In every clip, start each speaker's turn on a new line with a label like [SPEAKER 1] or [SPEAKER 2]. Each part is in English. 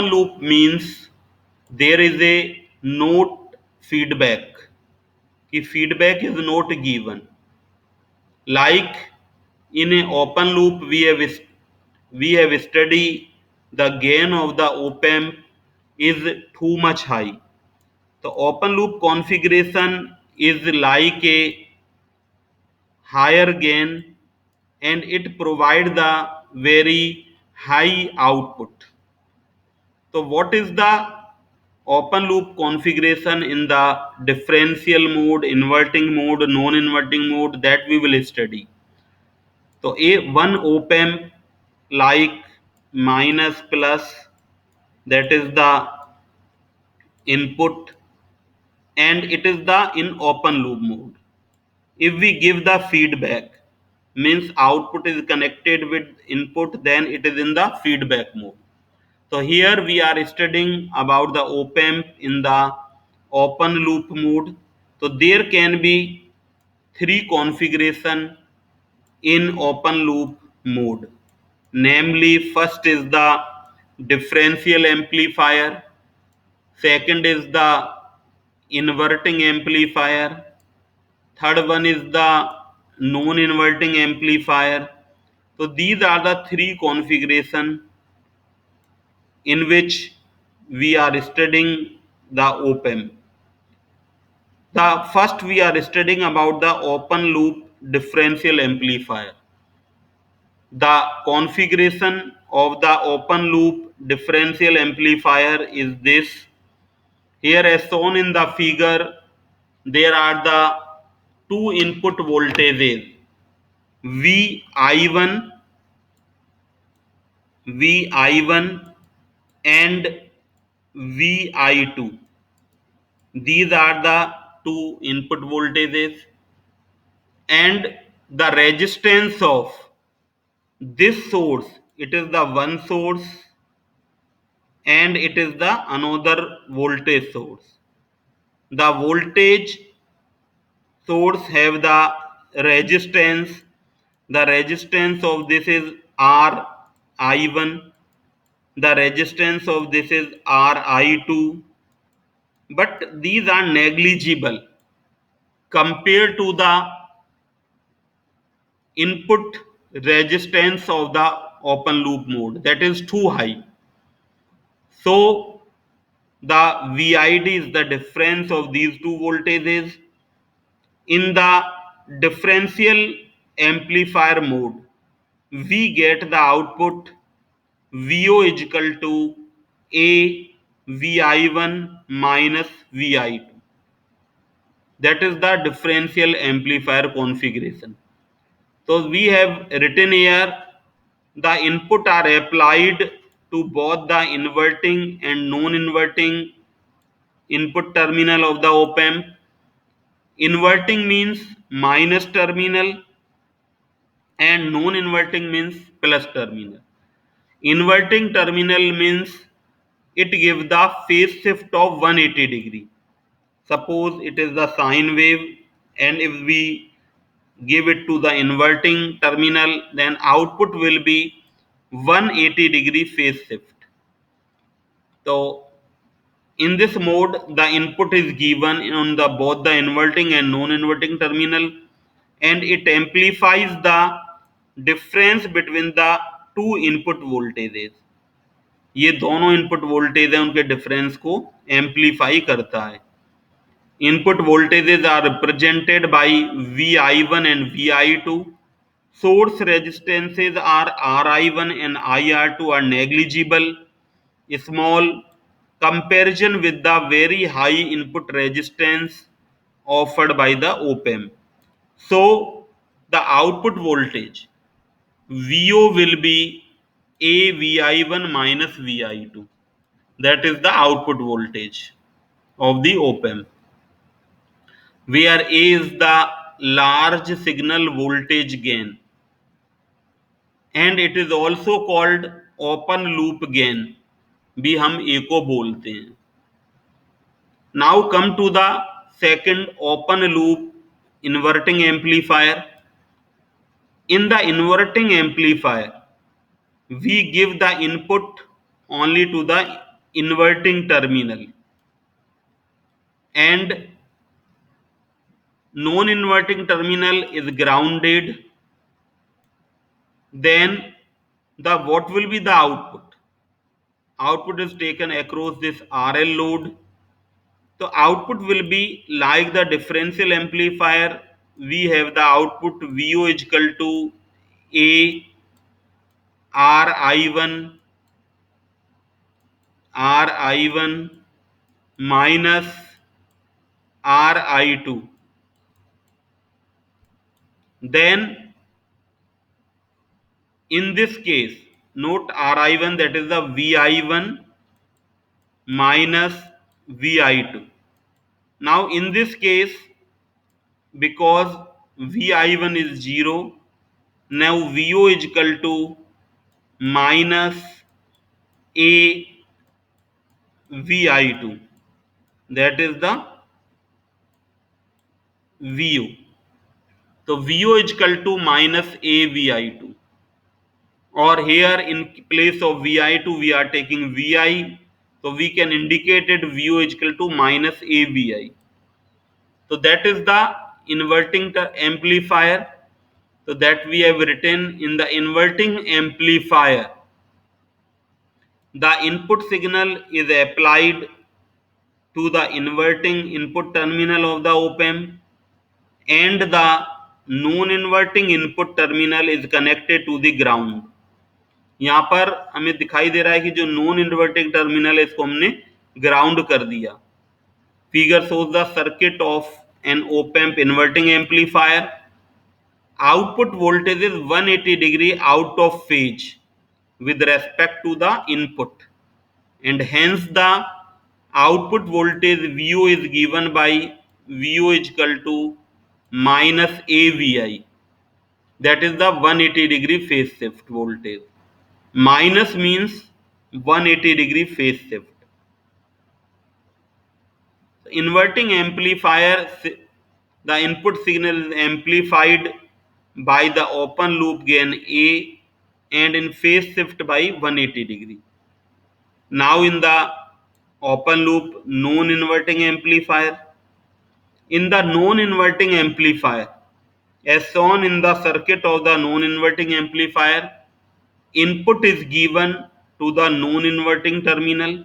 [SPEAKER 1] loop means there is a not feedback. Ki feedback is not given. Like in an open loop, we have studied the gain of the op amp is too much high. The open loop configuration is like a higher gain and it provides the very high output. So what is the open loop configuration in the differential mode, inverting mode, non-inverting mode, that we will study. So a one op amp like minus plus, that is the input, and it is the in open loop mode. If we give the feedback, means output is connected with input, then it is in the feedback mode. So here we are studying about the op amp in the open loop mode. So there can be three configuration in open loop mode. Namely, first is the differential amplifier, second is the inverting amplifier, third one is the non-inverting amplifier. So these are the three configuration in which we are studying the op amp. The first we are studying about the open loop differential amplifier. The configuration of the open loop differential amplifier is this. Here as shown in the figure, there are the two input voltages Vi1, Vi1 and Vi2. These are the two input voltages, and the resistance of this source, it is the one source and it is the another voltage source. The voltage source have the resistance. The resistance of this is Ri1. The resistance of this is Ri2. But these are negligible compared to the input resistance of the open loop mode, that is too high. So the VID is the difference of these two voltages. In the differential amplifier mode, we get the output VO is equal to A Vi1 minus Vi2. That is the differential amplifier configuration. So we have written here the input are applied to both the inverting and non-inverting input terminal of the op amp. Inverting means minus terminal and non-inverting means plus terminal. Inverting terminal means it gives the phase shift of 180 degree. Suppose it is the sine wave, and if we give it to the inverting terminal, then output will be 180 degree phase shift. So in this mode, the input is given on the both the inverting and non-inverting terminal, and it amplifies the difference between the two input voltages. ये दोनों input voltage है, उनके difference को amplify करता है. Input voltages are represented by Vi1 and Vi2. Source resistances are Ri1 and IR2 are negligible, small comparison with the very high input resistance offered by the op amp. So the output voltage VO will be A Vi1 minus Vi2. That is the output voltage of the op amp, where A is the large signal voltage gain, and it is also called open loop gain, भी हम A को बोलते हैं. Now come to the second open loop inverting amplifier. In the inverting amplifier, we give the input only to the inverting terminal and non-inverting terminal is grounded, then the what will be the output? Output is taken across this RL load. So output will be like the differential amplifier. We have the output VO is equal to A RI1 RI1 minus RI2. Then in this case, note RI1, that is the VI1 minus VI2. Now in this case, because VI1 is 0, now VO is equal to minus A VI2. That is the VO. So VO is equal to minus A VI2. Or here in place of Vi2 we are taking Vi, so we can indicate it VO is equal to minus AVI. So that is the inverting amplifier. So that we have written in the inverting amplifier. The input signal is applied to the inverting input terminal of the op amp and the non-inverting input terminal is connected to the ground. यहाँ पर हमें दिखाई दे रहा है कि जो non inverting terminal है इसको हमने ग्राउंड कर दिया. Figure shows the circuit of an op amp inverting amplifier. Output voltage is 180 degree out of phase with respect to the input, and hence the output voltage VO is given by VO is equal to minus AVI, that is the 180 degree phase shift voltage. Minus means 180 degree phase shift. Inverting amplifier, the input signal is amplified by the open loop gain A and in phase shift by 180 degree. Now in the open loop non-inverting amplifier, in the non-inverting amplifier, as shown in the circuit of the non-inverting amplifier, input is given to the non-inverting terminal.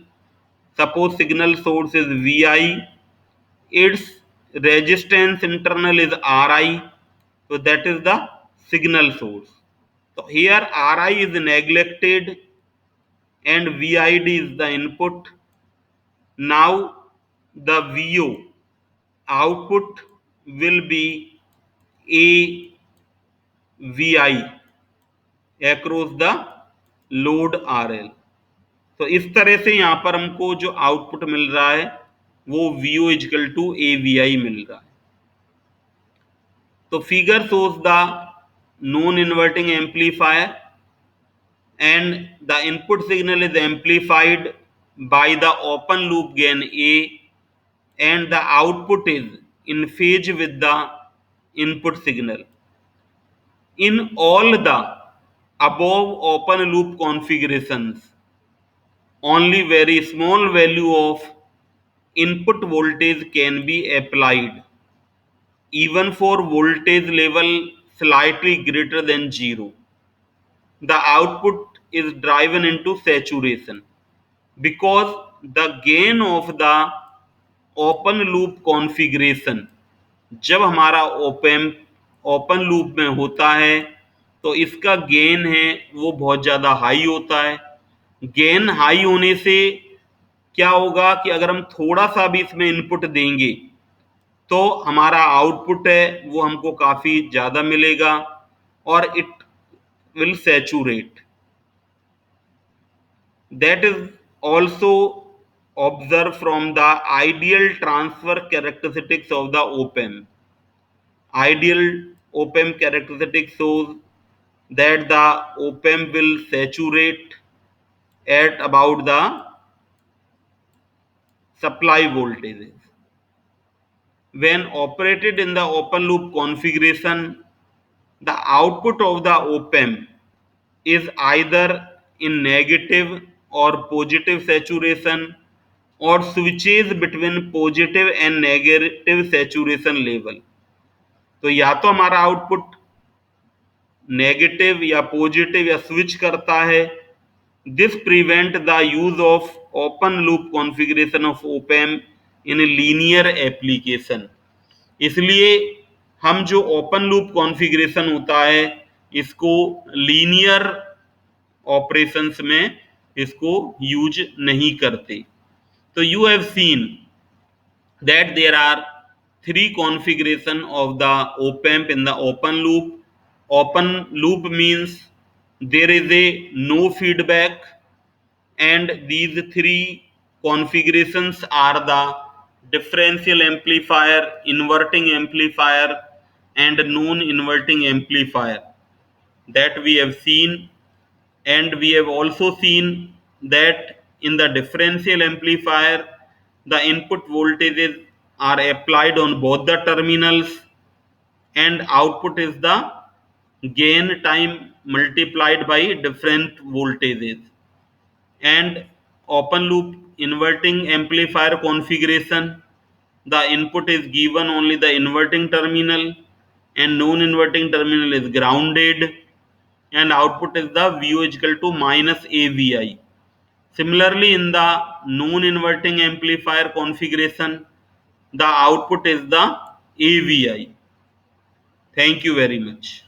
[SPEAKER 1] Suppose signal source is Vi, its resistance internal is Ri, so that is the signal source. So here Ri is neglected and Vid is the input. Now the VO output will be AVI across the load RL. तो इस तरह से यहाँ पर हमको जो output मिल रहा है वो VO इक्वल टू AVI मिल रहा है. तो figure shows the non inverting amplifier and the input signal is amplified by the open loop gain A and the output is in phase with the input signal. In all the above open loop configurations, only very small value of input voltage can be applied, even for voltage level slightly greater than 0. The output is driven into saturation because the gain of the open loop configuration, जब हमारा open open loop में होता है तो इसका gain है वो बहुत ज़्यादा हाई होता है. गेन हाई होने से क्या होगा कि अगर हम थोड़ा सा भी इसमें इनपुट देंगे तो हमारा आउटपुट है वो हमको काफ़ी ज़्यादा मिलेगा और it will saturate. That is also observed from the ideal transfer characteristics of the op amp. Ideal op amp characteristics shows that the op amp will saturate at about the supply voltages. When operated in the open loop configuration, the output of the op amp is either in negative or positive saturation, or switches between positive and negative saturation level. तो या तो हमारा output negative या positive या switch करता है. This prevent the use of open loop configuration of op-amp in linear application. इसलिए हम जो ओपन लूप कॉन्फ़िगरेशन होता है इसको लीनियर ऑपरेशंस में इसको यूज नहीं करते. तो you have seen that there are three configuration of the op-amp in the open loop. Open loop means there is a no feedback, and these three configurations are the differential amplifier, inverting amplifier, and non-inverting amplifier that we have seen. And we have also seen that in the differential amplifier the input voltages are applied on both the terminals, and output is the gain time multiplied by different voltages. And open loop inverting amplifier configuration, the input is given only the inverting terminal and non-inverting terminal is grounded, and output is the VO is equal to minus AVI. Similarly, in the non-inverting amplifier configuration, the output is the AVI. Thank you very much.